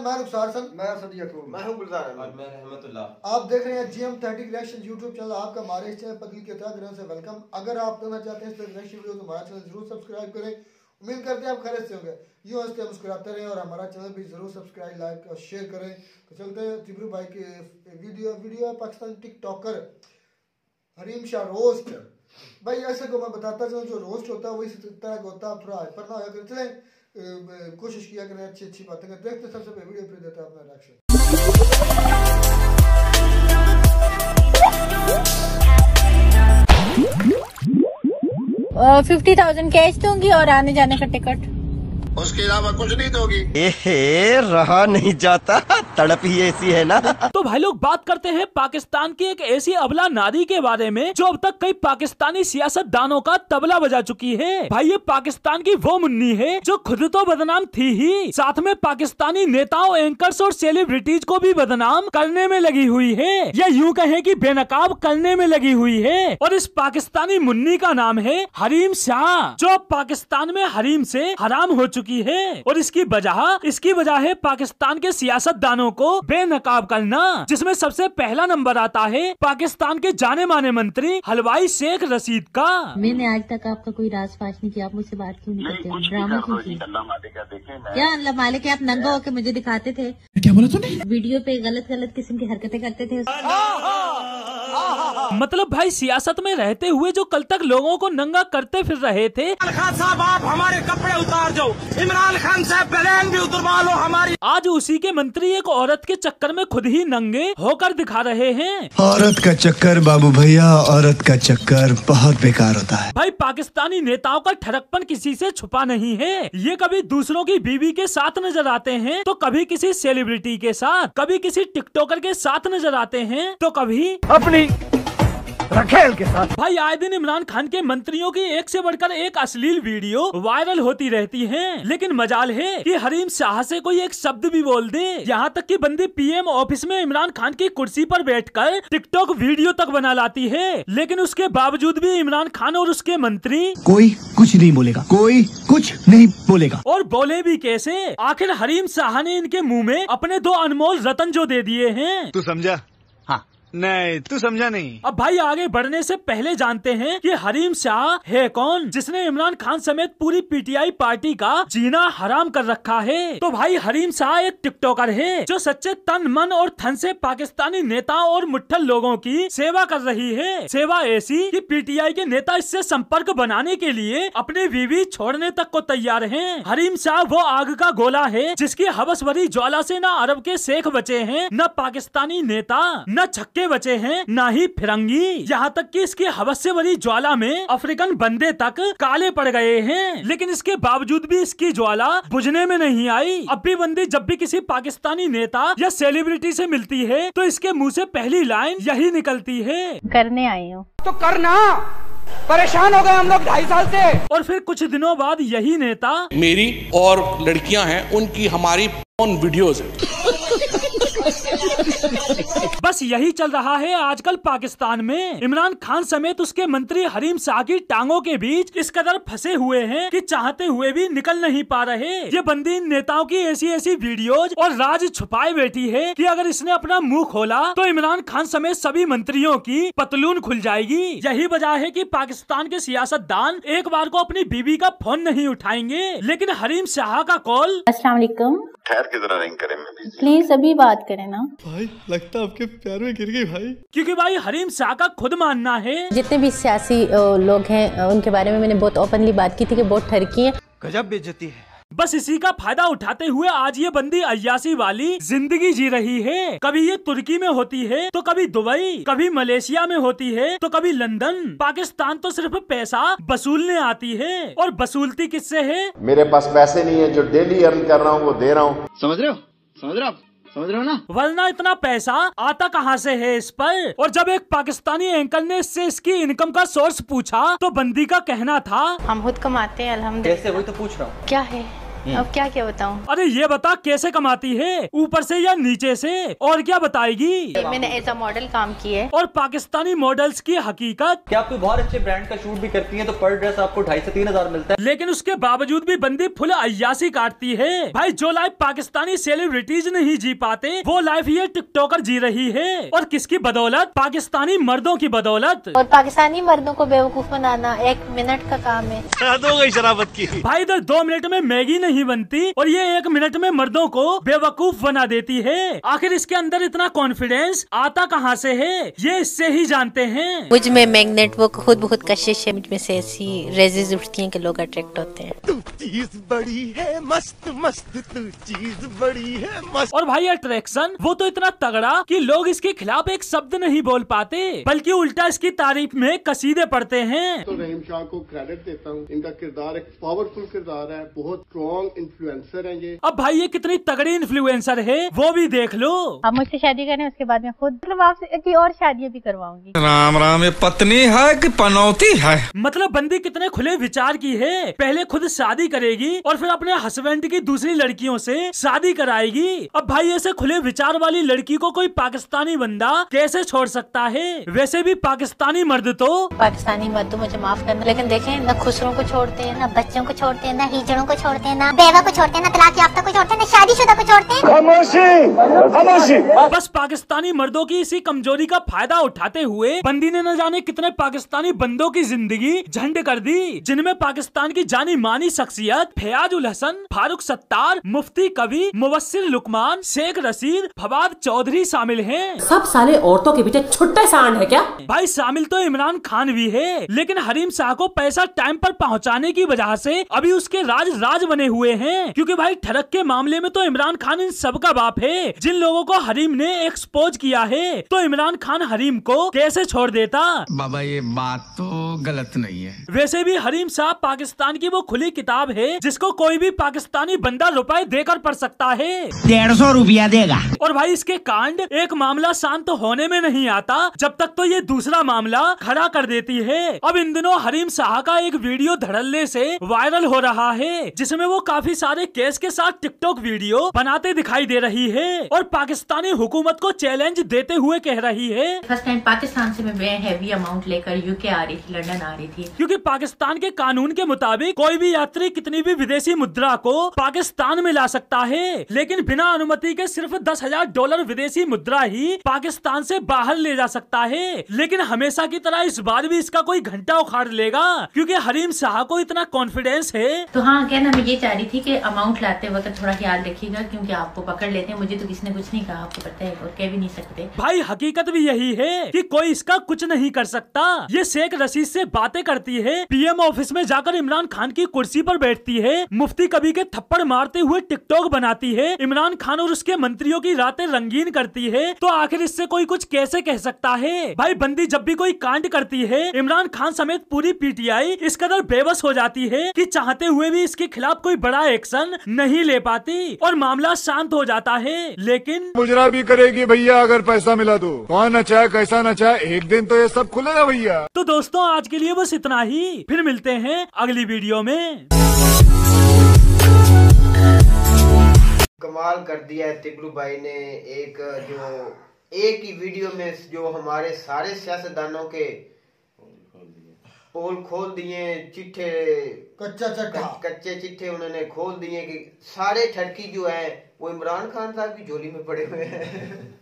मैं रुखसार हसन, मैं सदी अकरूर, मैं हूं गुलजार अहमद, मैं रहमतुल्लाह। आप देख रहे हैं GM30 रिएक्शन यूट्यूब चैनल। आपका हमारे इस चैनल पर दिल के तहे दिलों से वेलकम। अगर आप करना चाहते हैं इस तरह रिएक्शन वीडियो तो हमारा चैनल जरूर सब्सक्राइब करें। उम्मीद करते हैं आप खैरियत से होंगे। यूं हंसते मुस्कुराते रहें और हमारा चैनल भी जरूर सब्सक्राइब, लाइक और शेयर करें। तो चलते हैं तिब्रू भाई के वीडियो है पाकिस्तान टिकटॉकर हरीम शाह रोस्ट। भाई ऐसे को मैं बताता चलूँ, जो रोस्ट होता है वो इस तरह का होता है, थोड़ा हाइपर ना होया करें। चलें कोशिश किया करें अच्छी अच्छी बातें करें। देखते सबसे पहले वीडियो फिर देता है अपना रिएक्शन। 50,000 कैश दूंगी और आने जाने का टिकट, उसके अलावा कुछ नहीं दोगी। रहा नहीं जाता, तड़प ही ऐसी है ना। तो भाई लोग बात करते हैं पाकिस्तान की एक ऐसी अबला नारी के बारे में जो अब तक कई पाकिस्तानी सियासतदानों का तबला बजा चुकी है। भाई ये पाकिस्तान की वो मुन्नी है जो खुद तो बदनाम थी ही, साथ में पाकिस्तानी नेताओं, एंकर्स और सेलिब्रिटीज को भी बदनाम करने में लगी हुई है, या यूँ कहें कि बेनकाब करने में लगी हुई है। और इस पाकिस्तानी मुन्नी का नाम है हरीम शाह, जो अब पाकिस्तान में हरीम से हराम हो चुकी है। और इसकी वजह है पाकिस्तान के सियासतदानों को बेनकाब करना, जिसमें सबसे पहला नंबर आता है पाकिस्तान के जाने माने मंत्री हलवाई शेख रशीद का। मैंने आज तक आपका कोई राज फाश नहीं किया, आप मुझसे बात क्यों नहीं करते हैं? ड्रामा क्यों किया? क्या अल्लाह मालिक है, आप नंगा होकर मुझे दिखाते थे, क्या बोला तूने? वीडियो पे गलत किस्म की हरकतें करते थे। मतलब भाई सियासत में रहते हुए जो कल तक लोगों को नंगा करते फिर रहे थे, इमरान खान साहब आप हमारे कपड़े उतार दो, इमरान खान साहब बहन भी उतरवा लो हमारी, आज उसी के मंत्री एक औरत के चक्कर में खुद ही नंगे होकर दिखा रहे हैं। औरत का चक्कर बाबू भैया, औरत का चक्कर बहुत बेकार होता है। भाई पाकिस्तानी नेताओं का ठरकपन किसी से छुपा नहीं है। ये कभी दूसरों की बीवी के साथ नजर आते हैं, तो कभी किसी सेलिब्रिटी के साथ, कभी किसी टिकटॉकर के साथ नजर आते हैं, तो कभी अपनी रखेल के साथ। भाई आए दिन इमरान खान के मंत्रियों की एक से बढ़कर एक अश्लील वीडियो वायरल होती रहती हैं, लेकिन मजाल है कि हरीम शाह से कोई एक शब्द भी बोल दे। यहाँ तक कि बंदी PM ऑफिस में इमरान खान की कुर्सी पर बैठकर टिकटॉक वीडियो तक बना लाती है, लेकिन उसके बावजूद भी इमरान खान और उसके मंत्री कोई कुछ नहीं बोलेगा, कोई कुछ नहीं बोलेगा। और बोले भी कैसे? आखिर हरीम शाह ने इनके मुँह में अपने 2 अनमोल रतन जो दे दिए हैं। तू समझा? हाँ नहीं, तू समझा नहीं। अब भाई आगे बढ़ने से पहले जानते हैं कि हरीम शाह है कौन, जिसने इमरान खान समेत पूरी PTI पार्टी का जीना हराम कर रखा है। तो भाई हरीम शाह एक टिकटॉकर है जो सच्चे तन मन और धन से पाकिस्तानी नेताओं और मुट्ठल लोगों की सेवा कर रही है। सेवा ऐसी कि PTI के नेता इससे संपर्क बनाने के लिए अपनी बीवी छोड़ने तक को तैयार हैं। हरीम शाह वो आग का गोला है जिसकी हवस भरी ज्वाला से न अरब के शेख बचे हैं, न पाकिस्तानी नेता, न छक्के बचे हैं, ना ही फिरंगी। यहाँ तक कि इसकी हवस से भरी ज्वाला में अफ्रीकन बंदे तक काले पड़ गए हैं, लेकिन इसके बावजूद भी इसकी ज्वाला बुझने में नहीं आई। अब भी बंदी जब भी किसी पाकिस्तानी नेता या सेलिब्रिटी से मिलती है तो इसके मुंह से पहली लाइन यही निकलती है, करने आई हूँ तो करना, परेशान हो गए हम लोग 2.5 साल से। और फिर कुछ दिनों बाद यही नेता मेरी और लड़कियां हैं उनकी हमारी वीडियोस है। बस यही चल रहा है आजकल पाकिस्तान में। इमरान खान समेत उसके मंत्री हरीम शाह की टांगों के बीच इस कदर फंसे हुए हैं कि चाहते हुए भी निकल नहीं पा रहे। ये बंदी इन नेताओं की ऐसी वीडियोज और राज छुपाए बैठी है कि अगर इसने अपना मुंह खोला तो इमरान खान समेत सभी मंत्रियों की पतलून खुल जाएगी। यही वजह है कि पाकिस्तान के सियासतदान एक बार को अपनी बीवी का फोन नहीं उठाएंगे, लेकिन हरीम शाह का कॉल। अस्सलाम वालेकुम, ठहर के जरा रिंग करें, प्लीज अभी बात करें ना। भाई लगता है आपके प्यार में गिर गई भाई। क्योंकि भाई हरीम शाह का खुद मानना है जितने भी सियासी लोग हैं उनके बारे में मैंने बहुत ओपनली बात की थी कि बहुत ठरकी है। गजब बेइज्जती है। बस इसी का फायदा उठाते हुए आज ये बंदी अय्यासी वाली जिंदगी जी रही है। कभी ये तुर्की में होती है तो कभी दुबई, कभी मलेशिया में होती है तो कभी लंदन। पाकिस्तान तो सिर्फ पैसा वसूलने आती है, और वसूलती किससे है? मेरे पास पैसे नहीं है, जो डेली अर्न कर रहा हूँ वो दे रहा हूँ। समझ रहे हो ना? वरना इतना पैसा आता कहाँ से है इस पर? और जब एक पाकिस्तानी एंकर ने इससे इसकी इनकम का सोर्स पूछा तो बंदी का कहना था, हम खुद कमाते हैं अल्हम्दुलिल्लाह। कैसे, वही तो पूछ रहा हूँ। क्या है? अब क्या क्या बताऊं? अरे ये बता कैसे कमाती है, ऊपर से या नीचे से, और क्या बताएगी? मैंने एज अ मॉडल काम किया है। और पाकिस्तानी मॉडल्स की हकीकत क्या आप कोई बहुत अच्छे ब्रांड का शूट भी करती हैं तो पर ड्रेस आपको 2,500 से 3,000 मिलता है, लेकिन उसके बावजूद भी बंदी फुल अय्यासी काटती है। भाई जो लाइफ पाकिस्तानी सेलिब्रिटीज नहीं जी पाते वो लाइफ ये टिकटॉकर जी रही है। और किसकी बदौलत? पाकिस्तानी मर्दों की बदौलत। और पाकिस्तानी मर्दों को बेवकूफ बनाना 1 मिनट का काम है। हो गई शराबत की। भाई इधर 2 मिनट में मैगी नहीं बनती और ये 1 मिनट में मर्दों को बेवकूफ बना देती है। आखिर इसके अंदर इतना कॉन्फिडेंस आता कहाँ से है, ये इससे ही जानते हैं। मुझ में मैग्नेट वो खुद बहुत कशिश है, मुझ में से ऐसी रेजेस उठती हैं कि लोग अट्रैक्ट होते हैं। तू चीज बड़ी है मस्त मस्त, तू चीज बड़ी है मस्त। और भाई अट्रैक्शन वो तो इतना तगड़ा कि लोग इसके खिलाफ एक शब्द नहीं बोल पाते, बल्कि उल्टा इसकी तारीफ में कसीदे पढ़ते हैं। तो रहीम शाह को क्रेडिट देता हूँ, इनका किरदार एक पावरफुल किरदार है, बहुत स्ट्रॉन्ग इन्फ्लुएंसर है ये। अब भाई ये कितनी तगड़ी इन्फ्लुएंसर है वो भी देख लो। आप मुझसे शादी करें उसके बाद मैं खुद मतलब आपसे की और शादियां भी करवाऊंगी। राम राम, ये पत्नी है कि पनौती है? मतलब बंदी कितने खुले विचार की है, पहले खुद शादी करेगी और फिर अपने हस्बैंड की दूसरी लड़कियों से शादी कराएगी। अब भाई ऐसे खुले विचार वाली लड़की को कोई पाकिस्तानी बंदा कैसे छोड़ सकता है? वैसे भी पाकिस्तानी मर्द तो पाकिस्तानी मर्द तो मुझे माफ करना, लेकिन देखें ना खुसरों को छोड़ते हैं, ना बच्चों को छोड़ते हैं, ना हिजड़ों को छोड़ते हैं, ना बेवा को छोड़ते हैं, ना तलाक याफ्ता को छोड़ते हैं, ना शादीशुदा को छोड़ते हैं। बस पाकिस्तानी मर्दों की इसी कमजोरी का फायदा उठाते हुए बंदी ने न जाने कितने पाकिस्तानी बंदों की जिंदगी झंड कर दी, जिनमें पाकिस्तान की जानी मानी शख्सियत फयाजुल हसन, फारूक सत्तार, मुफ्ती कवि, मुबस्सिर लुकमान, शेख रशीद, फवाद चौधरी शामिल हैं। सब साले औरतों के पीछे छुट्टे सांड है क्या? भाई शामिल तो इमरान खान भी है, लेकिन हरीम शाह को पैसा टाइम पर पहुंचाने की वजह से अभी उसके राज बने हुए हैं। क्योंकि भाई ठरक के मामले में तो इमरान खान इन सब का बाप है। जिन लोगों को हरीम ने एक्सपोज किया है, तो इमरान खान हरीम को कैसे छोड़ देता? बाबा ये बात तो गलत नहीं है। वैसे भी हरीम शाह पाकिस्तान की वो खुली किताब है जिसको कोई भी पाकिस्तानी बंदा रुपए देकर पढ़ सकता है। 150 रुपया देगा। और भाई इसके कांड एक मामला शांत होने में नहीं आता जब तक तो ये दूसरा मामला खड़ा कर देती है। अब इन दिनों हरीम शाह का एक वीडियो धड़ल्ले से वायरल हो रहा है, जिसमें वो काफी सारे केस के साथ टिकटॉक वीडियो बनाते दिखाई दे रही है और पाकिस्तानी हुकूमत को चैलेंज देते हुए कह रही है, फर्स्ट टाइम पाकिस्तान से मैं हैवी अमाउंट लेकर यूके आ रही थी, लंदन आ रही थी। क्योंकि पाकिस्तान के कानून के मुताबिक कोई भी यात्री कितनी भी विदेशी मुद्रा को पाकिस्तान में ला सकता है, लेकिन बिना अनुमति के सिर्फ $10,000 विदेशी मुद्रा ही पाकिस्तान से बाहर ले जा सकता है। लेकिन हमेशा की तरह इस बार भी इसका कोई घंटा उखाड़ लेगा, क्योंकि हरीम शाह को इतना कॉन्फिडेंस है। तो हाँ कहना मैं ये चाह रही थी कि अमाउंट लाते वक्त थोड़ा ख्याल रखिएगा, क्योंकि आपको पकड़ लेते हैं। मुझे तो किसी ने कुछ नहीं कहा, आपको पता है, और कह भी नहीं सकते। भाई हकीकत भी यही है कि कोई इसका कुछ नहीं कर सकता। ये शेख रशीद से बातें करती है, पीएम ऑफिस में जाकर इमरान खान की कुर्सी पर बैठती है, मुफ्ती कभी के थप्पड़ मारते हुए टिकटॉक बनाती है, इमरान खान और उसके मंत्रियों की रातें रंगीन करती है। तो आखिर इससे कोई कुछ कैसे कह सकता है? भाई बंदी जब भी कोई कांड करती है, इमरान खान समेत पूरी पीटीआई इस कदर बेबस हो जाती है कि चाहते हुए भी इसके खिलाफ कोई बड़ा एक्शन नहीं ले पाती और मामला शांत हो जाता है। लेकिन मुजरा भी करेगी भैया अगर पैसा मिला तो, कौन न चाहे कैसा न चाहे, एक दिन तो ये सब खुलेगा भैया। तो दोस्तों आज के लिए बस इतना ही, फिर मिलते हैं अगली वीडियो में। कमाल कर दिया है तिगलू भाई ने, एक ही वीडियो में जो हमारे सारे सियासतदानों के पोल खोल दिए, चिट्ठे कच्चे चिट्ठे उन्होंने खोल दिए कि सारे ठरकी जो है वो इमरान खान साहब की झोली में पड़े हुए हैं।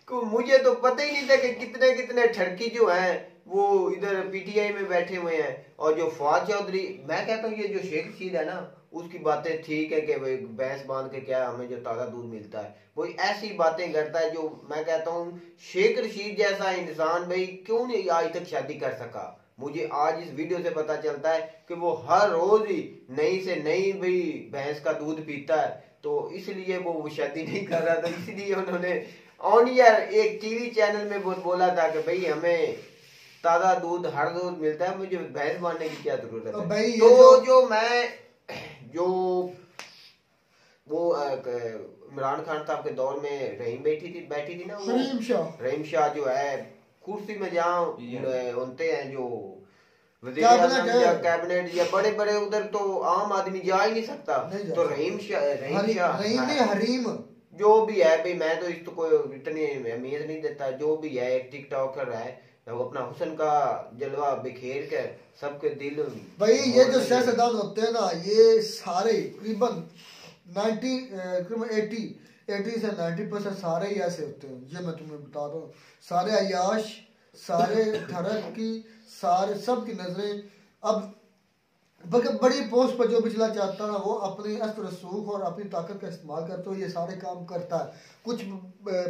को मुझे तो पता ही नहीं था कि कितने कितने ठरकी जो हैं वो इधर पीटीआई में बैठे हुए हैं। और जो फवाद चौधरी, मैं कहता हूँ ये जो शेख रशीद है ना, उसकी बातें ठीक है कि भाई भैंस बांध के क्या हमें जो ताज़ा दूध मिलता है, वो ऐसी बातें करता है जो मैं कहता हूँ शेख रशीद जैसा इंसान भाई क्यों नहीं आज तक शादी कर सका। मुझे आज इस वीडियो से पता चलता है कि वो हर रोज ही नई से नई भाई भैंस का दूध पीता है, तो इसलिए वो शादी नहीं कर रहा था। इसलिए उन्होंने ऑन ईयर एक टीवी चैनल में बोला था कि भाई हमें ताज़ा दूध हर रोज मिलता है, मुझे भैंस मारने की क्या जरूरत है। तो वो इमरान खान साहब के दौर में रहीम बैठी थी ना, रहीम शाह जो है कुर्सी में जहाँ होते हैं जो कैबिनेट या बड़े बड़े उधर तो आम आदमी जा ही नहीं सकता। तो रहीम हरीम जो भी है भाई, मैं तो इसको कोई इतनी अहमियत नहीं देता। जो भी है एक टिकटॉकर है, वो अपना हुस्न का जलवा बिखेर कर सबके दिल भाई। ये जो सियासतदान होते हैं ना, ये सारे तकरीबन 80 से 90% सारे ही ऐसे होते हैं। ये मैं तुम्हें बता दूं, सारे अयाश, सारे धरक की, सारे सब की नजरें अब बड़ी पोस्ट पर जो भी चला चाहता है ना, वो अपनी अस्त्र रसूख और अपनी ताकत का इस्तेमाल करते हुए ये सारे काम करता है। कुछ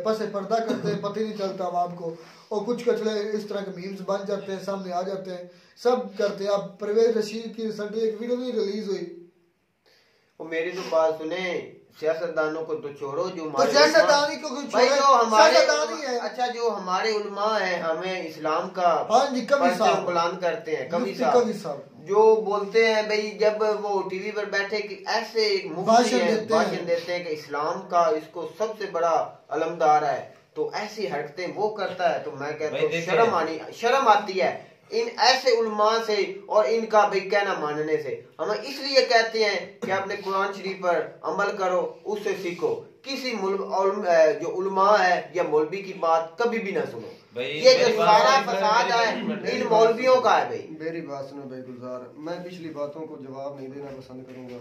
पसे पर्दा करते हैं, पता ही नहीं चलता आवाम को, और कुछ कचले इस तरह के मीम्स बन जाते हैं, सामने आ जाते हैं, सब करते हैं। अब परवेज रशीद की रिसेंटली एक वीडियो नहीं रिलीज हुई, वो मेरी तो बात सुने, सियासतदानों को तो छोड़ो, जो सियासतदानी को भाई जो हमारे है। अच्छा जो हमारे उलमा है, हमें इस्लाम का बुलंद करते हैं, कभी साहब जो बोलते हैं भाई, जब वो टीवी पर बैठे कि ऐसे भाषण देते हैं कि इस्लाम का इसको सबसे बड़ा अलमदार है, तो ऐसी हरकतें वो करता है, तो मैं कहता हूँ शर्म आती है इन ऐसे उलमा से और इनका भाई कहना मानने से। हम इसलिए कहते हैं कि अपने कुरान शरीफ पर अमल करो, उससे सीखो। किसी जो उलमा है या मौलवी की बात कभी भी ना सुनो। ये जो सारा फसाद है इन मौलवियों का है भाई। मेरी बात सुनो भाई गुलजार, मैं पिछली बातों को जवाब नहीं देना पसंद करूंगा,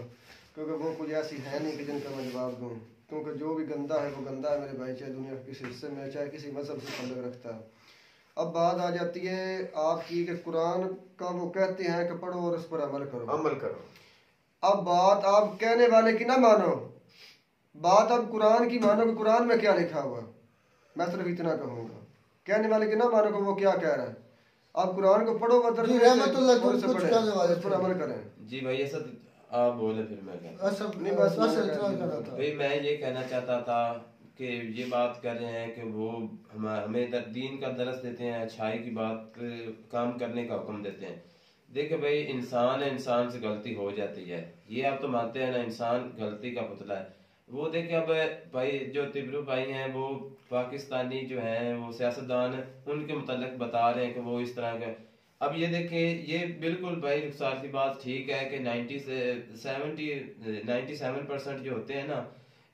क्योंकि वो कुछ ऐसी है नहीं कि जिनका मैं जवाब दूं। क्योंकि जो भी गंदा है वो गंदा है मेरे भाई, चाहे दुनिया के किसी हिस्से में, चाहे किसी मजहब से ताल्लुक रखता है। अब बात आ जाती है आपकी कि कुरान का वो कहते हैं कि पढ़ो और उस पर अमल करो। अब बात आप कहने वाले की ना मानो, बात अब कुरान की मानो कि कुरान में क्या लिखा हुआ। मैं सिर्फ इतना कहूंगा, कहने वाले की ना मानो कि वो क्या कह रहा है। आप कुरान को पढ़ो, उस पर अमल करें। जी भाई ऐसा आप बोले, फिर मैं भाई मैं ये कहना चाहता था कि ये बात कर रहे हैं कि वो हमें दीन का दरस देते हैं, अच्छाई की बात काम करने का हुक्म देते हैं। देखिए भाई इंसान है, इंसान से गलती हो जाती है, ये आप तो मानते हैं ना, इंसान गलती का पुतला है। वो देखिए अब भाई जो तिब्रू भाई हैं, वो पाकिस्तानी जो हैं वो सियासतदान उनके मुतालिक बता रहे हैं कि वो इस तरह का। अब ये देखिए ये बिल्कुल भाई रुखसार की बात ठीक है कि 97% जो होते हैं ना,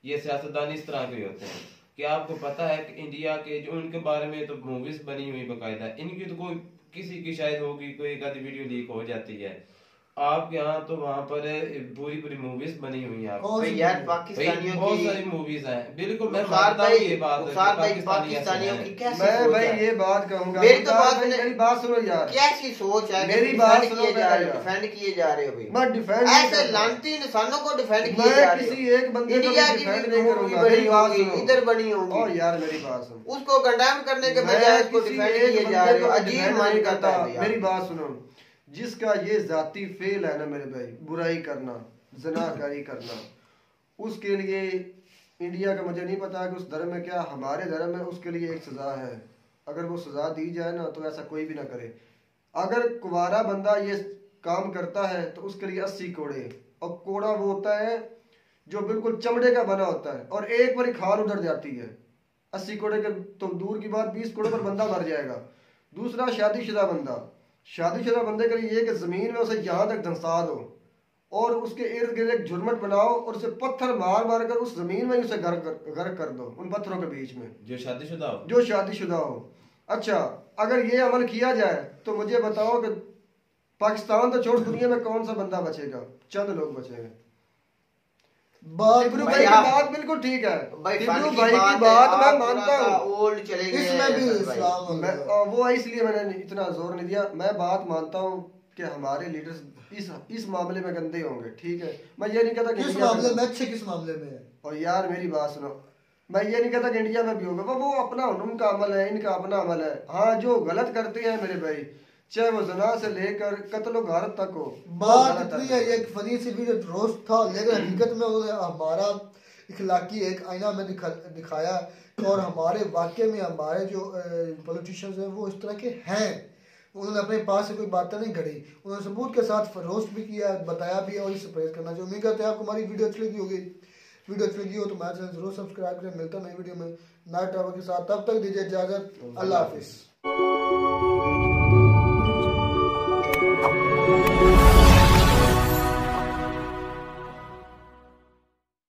ये सियासतदान इस तरह के होते हैं कि आपको पता है कि इंडिया के जो उनके बारे में तो मूवीज बनी हुई बकायदा, इनकी तो कोई किसी की शायद होगी, कोई एक आधी वीडियो लीक हो जाती है। आपके यहाँ तो वहाँ पर पूरी मूवीज बनी हुई है यार, पाकिस्तानियों बहुत सारी मूवीज हैं। बिल्कुल मैं मानता हूँ ये बात, पाकिस्तानियों की कैसी मैं भाई ये बात कहूँगा, मेरी बात सुनो यार, कैसी सोच है, मेरी बात सुनो, डिफेंड किए जा रहे हो भाई, मैं डिफेंड ऐसे लानती इंसानों को डिफेंड किए जा रहे हो। किसी एक बंदे को डिफेंड नहीं करूंगा, मेरी बात सुनो, इधर बनी होगी और यार मेरी बात सुनो, उसको कंडेम करने के बजाय उसको डिफेंड किए जा रहे हो, अजीब मन करता है। मेरी बात सुनो, जिसका ये जाती फेल है ना मेरे भाई, बुराई करना, ज़नाकारी करना, उसके लिए इंडिया का मुझे नहीं पता कि उस धर्म में क्या, हमारे धर्म में उसके लिए एक सज़ा है। अगर वो सज़ा दी जाए ना तो ऐसा कोई भी ना करे। अगर कुवारा बंदा ये काम करता है तो उसके लिए 80 कोड़े, और कोड़ा वो होता है जो बिल्कुल चमड़े का बना होता है, और एक बार खाल उधर जाती है। 80 कोड़े के तो दूर की बात, 20 कोड़े पर बंदा मर जाएगा। दूसरा शादीशुदा बंदा, शादीशुदा बंदे के लिए ये कि जमीन में उसे यहाँ तक धंसा दो और उसके इर्द गिर्द एक झुरमट बनाओ और उसे पत्थर मार मार कर उस जमीन में उसे गर्क कर दो, उन पत्थरों के बीच में, जो शादीशुदा हो। अच्छा, अगर ये अमल किया जाए तो मुझे बताओ कि पाकिस्तान तो छोड़ दुनिया में कौन सा बंदा बचेगा? चंद लोग बचेंगे। तिब्रू भाई की बात बिल्कुल ठीक है, तिब्रू भाई की बात मैं मानता हूँ, इसमें भी इस्लाम वो इसलिए मैंने इतना जोर नहीं दिया। मैं बात मानता हूँ कि हमारे लीडर्स इस मामले में गंदे होंगे, ठीक है। मैं ये नहीं कहता किस मामले में, अच्छे किस मामले में है। और यार मेरी बात सुनो, मैं ये नहीं कहता कि इंडिया में भी होगा, वो अपना उनका अमल है, इनका अपना अमल है। हाँ, जो गलत करते हैं मेरे भाई, चाहे वो जना से लेकर कत्लो गारत तक हो, बात इतनी है। एक फनी सी वीडियो रोस्ट था, लेकिन हकीकत में हमारा इखलाकी एक आईना में दिखाया, और हमारे वाकई में हमारे जो पॉलिटिशियंस हैं वो इस तरह के हैं। उन्होंने अपने पास से कोई बातें नहीं घड़ी, उन्होंने सबूत के साथ रोस्ट भी किया, बताया भी, और इससे परहेज करना चाहिए। उम्मीद करते हैं आपको हमारी वीडियो अच्छी लगी होगी। वीडियो अच्छी लगी हो तो हमारे चैनल जरूर सब्सक्राइब करें। मिलता है नई वीडियो में नए टॉपिक के साथ, तब तक दीजिए इजाजत। अल्लाह हाफिज।